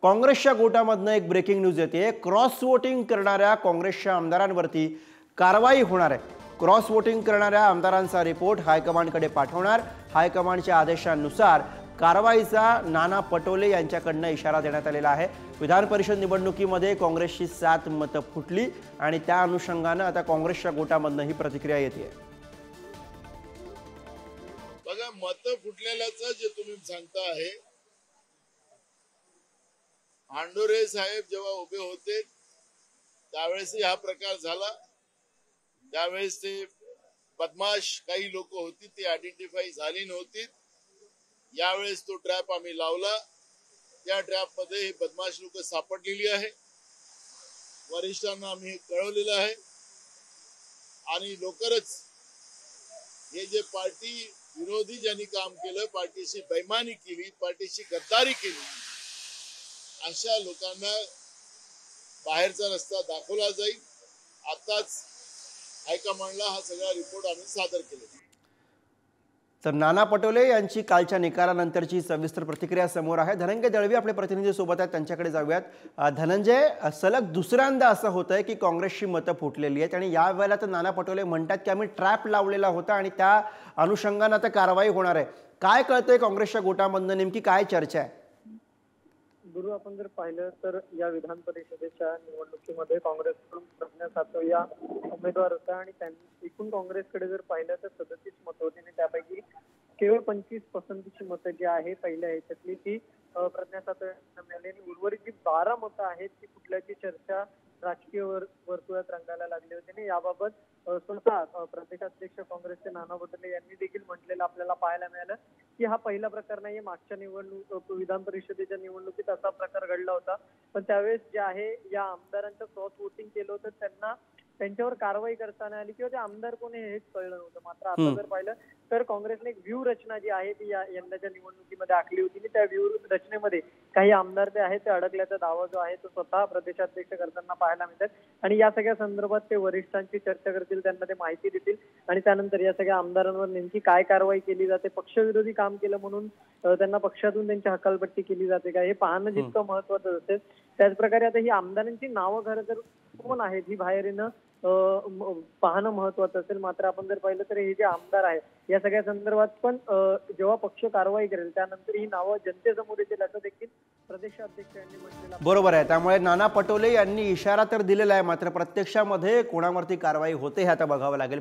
काँग्रेसच्या गोटामधनं एक breaking news येते। क्रॉस वोटिंग करणाऱ्या काँग्रेसच्या आमदारांवरती कारवाई होणार आहे। क्रॉस वोटिंग करणाऱ्या आमदारांचा रिपोर्ट हायकमांडकडे पाठवणार। हायकमांडच्या आदेशानुसार कारवाईचा नाना पटोले यांच्याकडनं इशारा देण्यात आलेला आहे। विधान परिषद निवडणुकीमध्ये काँग्रेसची 7 मतं फुटली आणि त्या अनुषंगाने आता काँग्रेसच्या गोटामधनं ही प्रतिक्रिया येते। बघा, मतं फुटलेल्याचं जे तुम्ही सांगता आहे, आंडोरे साहेब जेव्हा उभे होते त्यावेळेस हा प्रकार झाला। त्यावेळेस ते बदमाश काही लोक होती, ते आयडेंटिफाई झाली नव्हती। यावेळेस तो ट्रॅप आम्ही लावला। त्या ट्रॅप मध्ये हे बदमाश लोक सापडलेली आहे। वरिष्ठांना आम्ही कळवलेलं आहे आणि लवकरच हे जे पार्टी विरोधी ज्यांनी काम केलं, पार्टीशी बेईमानी केली, पार्टीशी गद्दारी केली, अशा लोकांना बाहेरचा रस्ता दाखवला जाईल। आताच हायकमांडला हा सगळा रिपोर्ट आम्ही सादर केला। तर नाना पटोले यांची कालच्या निकालानंतरची सविस्तर प्रतिक्रिया समोर आहे। धनंजय दळवी आपले प्रतिनिधी सोबत आहेत, त्यांच्याकडे जाऊयात। धनंजय, सलग दुसऱ्यांदा असं होतंय की काँग्रेसची मतं फुटलेली आहेत आणि यावेळेला तर नाना पटोले म्हणतात की आम्ही ट्रॅप लावलेला होता आणि त्या अनुषंगाने आता कारवाई होणार आहे। काय कळतंय काँग्रेसच्या गोटामधनं, नेमकी काय चर्चा आहे? गुरु, आपण जर पाहिलं तर या विधान परिषदेच्या निवडणुकीमध्ये काँग्रेसकडून प्रज्ञा सातव या उमेदवार होता आणि त्यांनी एकूण काँग्रेसकडे जर पाहिलं तर 37 मतं होती आणि त्यापैकी केवळ 25 पसंतीची मतं जी आहे पहिल्या ह्याच्यातली ती प्रज्ञा सातव यांना मिळाली आणि उर्वरित जी 12 मतं आहेत ती कुठल्याची चर्चा राजकीय वर्तुळात रंगायला लागली होती आणि याबाबत स्वतः प्रदेशाध्यक्ष काँग्रेसचे नाना पटोले यांनी देखील म्हटलेलं आपल्याला पाहायला मिळालं की हा पहिला प्रकार नाहीये। मागच्या विधान परिषदेच्या निवडणुकीत असा प्रकार घडला होता, पण त्यावेळेस जे आहे या आमदारांचं क्रॉस वोटिंग केलं होतं, त्यांच्यावर कारवाई करताना आली किंवा ते आमदार कोण हेच कळलं नव्हतं। मात्र आता जर पाहिलं तर काँग्रेसने एक व्यूह रचना जी आहे ती यंदाच्या निवडणुकीमध्ये आखली होती आणि त्या व्यूह रचनेमध्ये काही आमदार जे आहेत ते अडकल्याचा दावा जो आहे तो स्वतः प्रदेशाध्यक्ष करताना पाहायला मिळतात आणि या सगळ्या संदर्भात ते वरिष्ठांची चर्चा करतील, त्यांना ते माहिती देतील आणि त्यानंतर या सगळ्या आमदारांवर नेमकी काय कारवाई केली जाते, पक्षविरोधी काम केलं म्हणून त्यांना पक्षातून त्यांची हकालपट्टी केली जाते का, हे पाहणं जितकं महत्वाचं असेल त्याच प्रकारे आता ही आमदारांची नावं खरं तर कोण आहेत ही बाहेर येणं पाहणं महत्वाचं असेल। मात्र आपण जर पाहिलं तर हे जे आमदार आहे या सगळ्या संदर्भात पण जेव्हा पक्ष कारवाई करेल त्यानंतर ही नावं जनतेसमोर येतील असं देखील प्रदेशाध्यक्ष यांनी म्हटलेलं बरोबर आहे। त्यामुळे नाना पटोले यांनी इशारा तर दिलेला आहे, मात्र प्रत्यक्षामध्ये कोणावरती कारवाई होते हे आता बघावं लागेल।